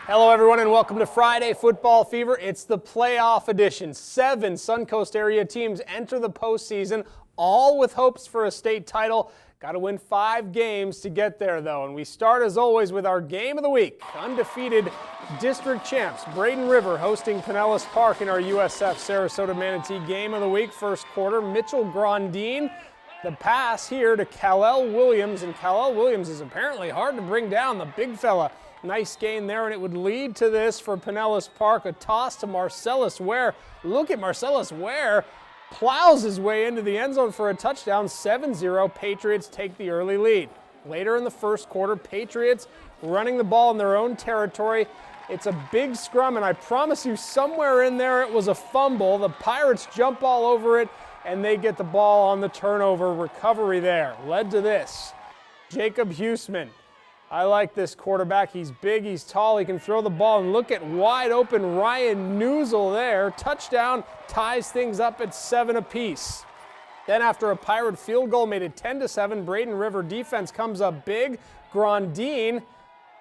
Hello everyone and welcome to Friday Football Fever. It's the playoff edition. 7 Suncoast area teams enter the postseason, all with hopes for a state title. Got to win 5 games to get there though. And we start as always with our game of the week. Undefeated district champs Braden River hosting Pinellas Park in our USF Sarasota Manatee game of the week. First quarter, Mitchell Grondine. The pass here to Kal-El Williams, and Kal-El Williams is apparently hard to bring down, the big fella. Nice gain there, and it would lead to this for Pinellas Park. A toss to Marcellus Ware. Look at Marcellus Ware. Plows his way into the end zone for a touchdown. 7-0. Patriots take the early lead. Later in the first quarter, Patriots running the ball in their own territory. It's a big scrum, and I promise you somewhere in there it was a fumble. The Pirates jump all over it, and they get the ball on the turnover recovery there. Led to this. Jacob Huseman. I like this quarterback. He's big, he's tall, he can throw the ball, and look at wide open Ryan Newsel there. Touchdown, ties things up at 7 apiece. Then after a Pirate field goal made it 10-7, Braden River defense comes up big. Grondine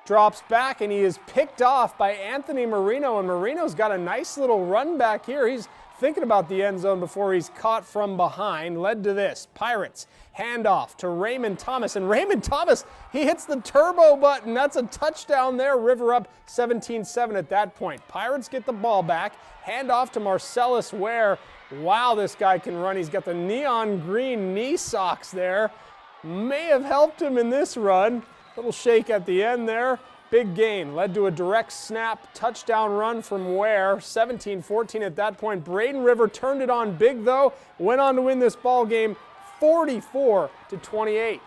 drops back, and he is picked off by Anthony Marino, and Marino's got a nice little run back here. He's thinking about the end zone before he's caught from behind. Led to this. Pirates handoff to Raymond Thomas, and Raymond Thomas, he hits the turbo button. That's a touchdown there. River up 17-7 at that point. Pirates get the ball back. Handoff to Marcellus Ware. Wow, this guy can run. He's got the neon green knee socks there. May have helped him in this run. Little shake at the end there. Big gain, led to a direct snap touchdown run from Ware. 17-14 at that point. Braden River turned it on big though. Went on to win this ball game 44-28.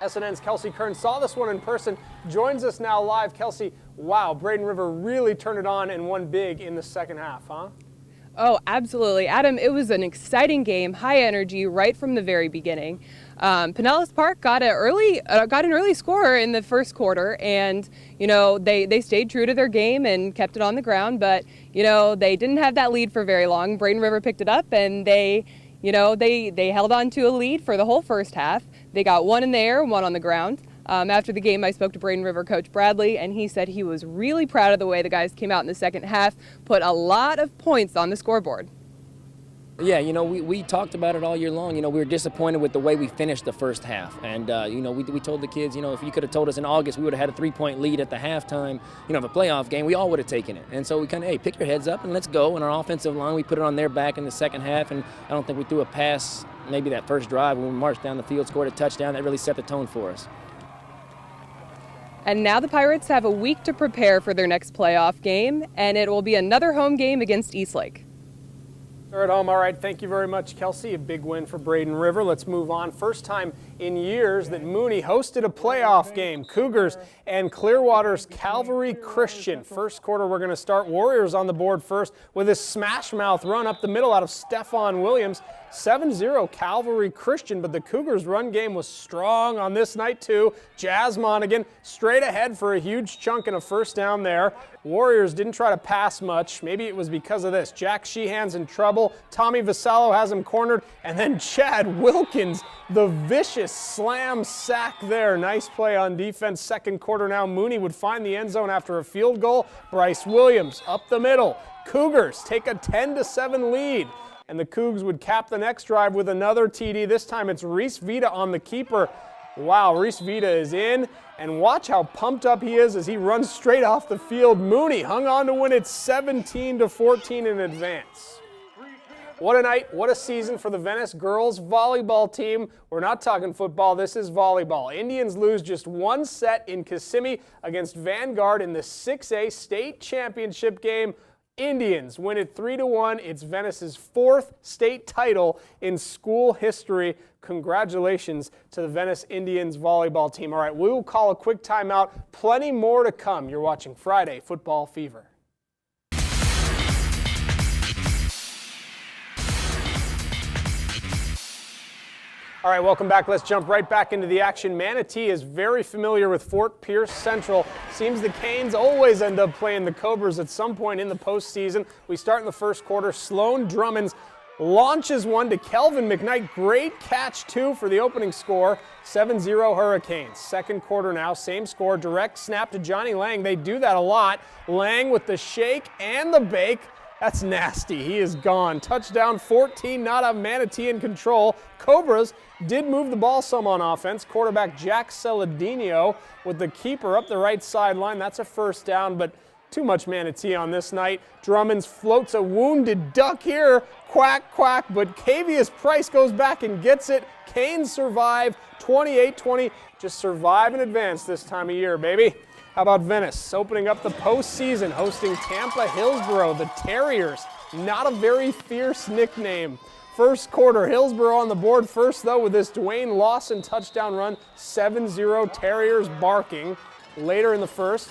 SNN's Kelsey Kern saw this one in person, joins us now live. Kelsey, wow, Braden River really turned it on and won big in the second half, huh? Oh, absolutely. Adam, it was an exciting game, high energy right from the very beginning. Pinellas Park got an early score in the first quarter, and they stayed true to their game and kept it on the ground, but they didn't have that lead for very long. Braden River picked it up, and they held on to a lead for the whole first half. They got one in the air, one on the ground. After the game, I spoke to Braden River coach Bradley, and he said he was really proud of the way the guys came out in the second half, put a lot of points on the scoreboard. Yeah, we talked about it all year long. We were disappointed with the way we finished the first half. And, we told the kids, if you could have told us in August we would have had a 3-point lead at the halftime, of a playoff game, we all would have taken it. And so we kind of, hey, pick your heads up and let's go. And our offensive line, we put it on their back in the second half. And I don't think we threw a pass, maybe that first drive when we marched down the field, scored a touchdown. That really set the tone for us. And now the Pirates have a week to prepare for their next playoff game, and it will be another home game against Eastlake. They're at home. All right, thank you very much, Kelsey. A big win for Braden River. Let's move on. First time in years that Mooney hosted a playoff game. Cougars and Clearwater's Calvary Christian. First quarter, we're going to start. Warriors on the board first with a smash mouth run up the middle out of Stephon Williams. 7-0 Calvary Christian, but the Cougars' run game was strong on this night too. Jazz Monaghan straight ahead for a huge chunk and a first down there. Warriors didn't try to pass much. Maybe it was because of this. Jack Sheehan's in trouble. Tommy Vasallo has him cornered, and then Chad Wilkins, the vicious slam sack there. Nice play on defense. Second quarter now. Mooney would find the end zone after a field goal. Bryce Williams up the middle. Cougars take a 10-7 lead. And the Cougs would cap the next drive with another TD. This time it's Reese Vita on the keeper. Wow, Reese Vita is in. And watch how pumped up he is as he runs straight off the field. Mooney hung on to win it 17-14 in advance. What a night, what a season for the Venice girls volleyball team. We're not talking football, this is volleyball. Indians lose just one set in Kissimmee against Vanguard in the 6A state championship game. Indians win it 3-1. It's Venice's 4th state title in school history. Congratulations to the Venice Indians volleyball team. All right, we will call a quick timeout. Plenty more to come. You're watching Friday Football Fever. All right, welcome back. Let's jump right back into the action. Manatee is very familiar with Fort Pierce Central. Seems the Canes always end up playing the Cobras at some point in the postseason. We start in the first quarter. Sloan Drummond's launches one to Kelvin McKnight. Great catch, too, for the opening score. 7-0 Hurricanes. Second quarter now, same score. Direct snap to Johnny Lang. They do that a lot. Lang with the shake and the bake. That's nasty. He is gone. Touchdown 14, not a Manatee in control. Cobras did move the ball some on offense. Quarterback Jack Saladino with the keeper up the right sideline. That's a first down, but too much Manatee on this night. Drummonds floats a wounded duck here. Quack, quack, but Cavius Price goes back and gets it. Canes survive 28-20. Just survive and advance this time of year, baby. How about Venice opening up the postseason, hosting Tampa Hillsborough, the Terriers. Not a very fierce nickname. First quarter, Hillsborough on the board first, though, with this Dwayne Lawson touchdown run. 7-0 Terriers barking. Later in the first,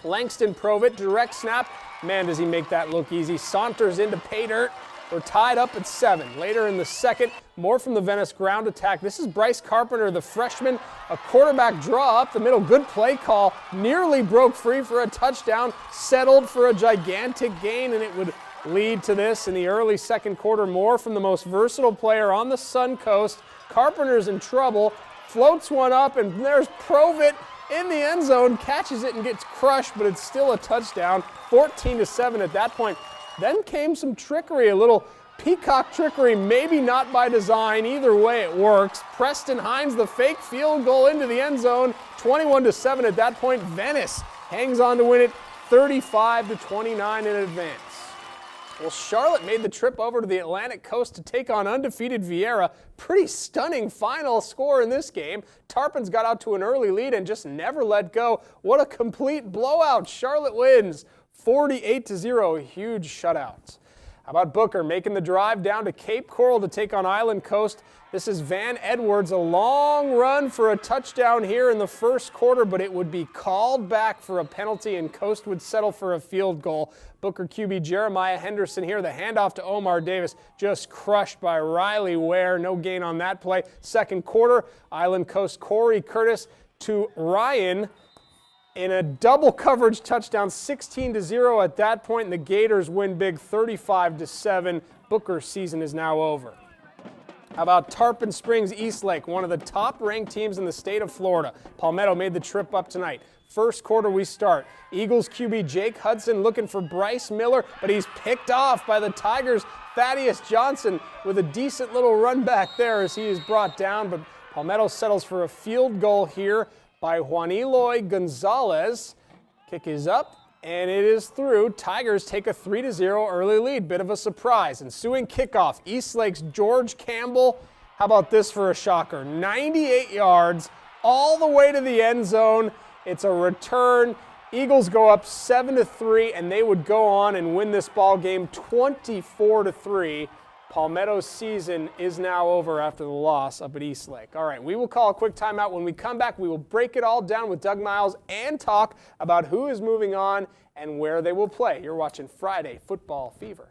Langston Provitt, direct snap. Man, does he make that look easy. Saunters into pay dirt. We're tied up at 7. Later in the second, more from the Venice ground attack. This is Bryce Carpenter, the freshman. A quarterback draw up the middle. Good play call. Nearly broke free for a touchdown. Settled for a gigantic gain, and it would lead to this in the early second quarter. More from the most versatile player on the Sun Coast. Carpenter's in trouble. Floats one up, and there's Provitt in the end zone. Catches it and gets crushed, but it's still a touchdown. 14-7 at that point. Then came some trickery, a little peacock trickery, maybe not by design. Either way, it works. Preston Hines, the fake field goal into the end zone. 21-7 at that point. Venice hangs on to win it 35-29 in advance. Well, Charlotte made the trip over to the Atlantic coast to take on undefeated Vieira. Pretty stunning final score in this game. Tarpons got out to an early lead and just never let go. What a complete blowout. Charlotte wins 48-0, huge shutout. How about Booker making the drive down to Cape Coral to take on Island Coast? This is Van Edwards, a long run for a touchdown here in the first quarter, but it would be called back for a penalty and Coast would settle for a field goal. Booker QB Jeremiah Henderson here, the handoff to Omar Davis, just crushed by Riley Ware. No gain on that play. Second quarter, Island Coast Corey Curtis to Ryan in a double coverage touchdown, 16-0 at that point, and the Gators win big 35-7. Booker's season is now over. How about Tarpon Springs Eastlake, one of the top-ranked teams in the state of Florida. Palmetto made the trip up tonight. First quarter we start. Eagles QB Jake Hudson looking for Bryce Miller, but he's picked off by the Tigers' Thaddeus Johnson with a decent little run back there as he is brought down, but Palmetto settles for a field goal here by Juaniloy Gonzalez. Kick is up, and it is through. Tigers take a 3-0 early lead. Bit of a surprise. Ensuing kickoff, Eastlake's George Campbell. How about this for a shocker? 98 yards all the way to the end zone. It's a return. Eagles go up 7-3, and they would go on and win this ball game 24-3. Palmetto's season is now over after the loss up at Eastlake. All right, we will call a quick timeout. When we come back, we will break it all down with Doug Miles and talk about who is moving on and where they will play. You're watching Friday Football Fever.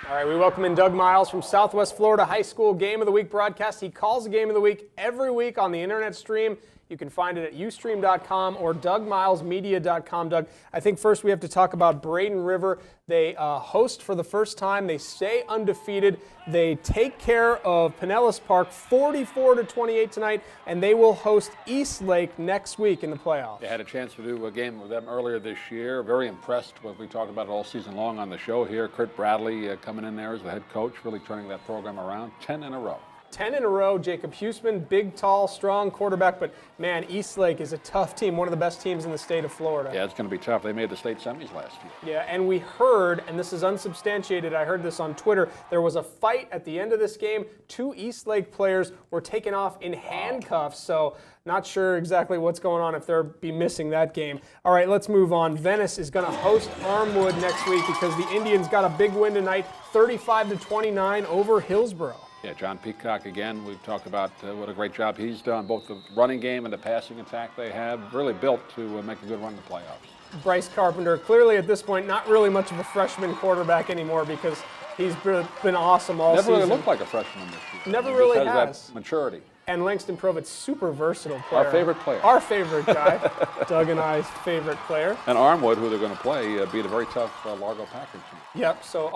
All right, we welcome in Doug Miles from Southwest Florida High School Game of the Week broadcast. He calls the Game of the Week every week on the internet stream. You can find it at ustream.com or DougMilesMedia.com. Doug, I think first we have to talk about Braden River. They host for the first time. They stay undefeated. They take care of Pinellas Park 44-28 tonight, and they will host Eastlake next week in the playoffs. I had a chance to do a game with them earlier this year. Very impressed with what we talked about it all season long on the show here. Kurt Bradley coming in there as the head coach, really turning that program around. 10 in a row. 10 in a row. Jacob Huseman, big, tall, strong quarterback. But, man, Eastlake is a tough team, one of the best teams in the state of Florida. Yeah, it's going to be tough. They made the state semis last year. Yeah, and we heard, and this is unsubstantiated, I heard this on Twitter, there was a fight at the end of this game. 2 Eastlake players were taken off in handcuffs. So not sure exactly what's going on if they'll be missing that game. All right, let's move on. Venice is going to host Armwood next week because the Indians got a big win tonight, 35-29 over Hillsborough. Yeah, John Peacock again. We've talked about what a great job he's done, both the running game and the passing attack they have. Really built to make a good run in the playoffs. Bryce Carpenter, clearly at this point, not really much of a freshman quarterback anymore because he's been awesome all season. Never really looked like a freshman this year. Never really has. That maturity. And Langston Provitz, super versatile player. Our favorite player. Our favorite guy. Doug and I's favorite player. And Armwood, who they're going to play, beat a very tough Largo Packard team. Yep, so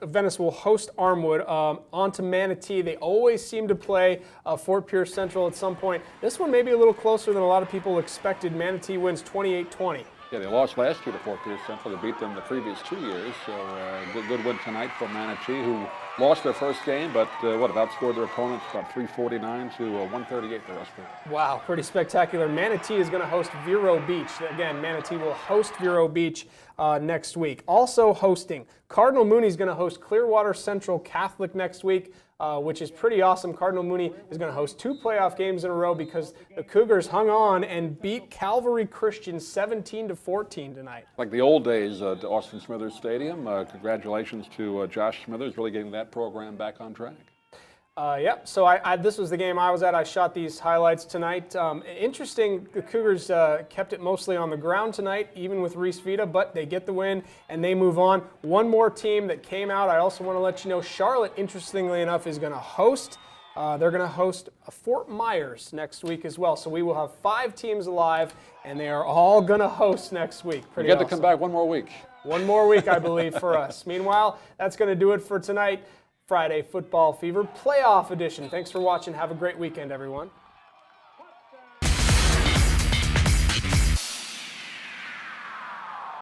Venice will host Armwood. On to Manatee. They always seem to play Fort Pierce Central at some point. This one may be a little closer than a lot of people expected. Manatee wins 28-20. Yeah, they lost last year to Fort Pierce Central. They beat them the previous 2 years. So good win tonight for Manatee, who lost their first game, but outscored their opponents about 349 to 138 the rest of it. Wow, pretty spectacular. Manatee is going to host Vero Beach. Again, Manatee will host Vero Beach next week. Also hosting, Cardinal Mooney is going to host Clearwater Central Catholic next week, which is pretty awesome. Cardinal Mooney is going to host 2 playoff games in a row because the Cougars hung on and beat Calvary Christian 17-14 tonight. Like the old days at Austin Smithers Stadium. Congratulations to Josh Smithers, really getting that program back on track. Yep, so this was the game I was at. I shot these highlights tonight. Interesting, the Cougars kept it mostly on the ground tonight, even with Reese Vita, but they get the win and they move on. One more team that came out, I also want to let you know, Charlotte, interestingly enough, is going to host. They're going to host Fort Myers next week as well. So we will have 5 teams alive, and they are all going to host next week. Pretty You get awesome. to come back one more week. One more week, I believe, for us. Meanwhile, that's going to do it for tonight. Friday Football Fever Playoff Edition. Thanks for watching. Have a great weekend, everyone.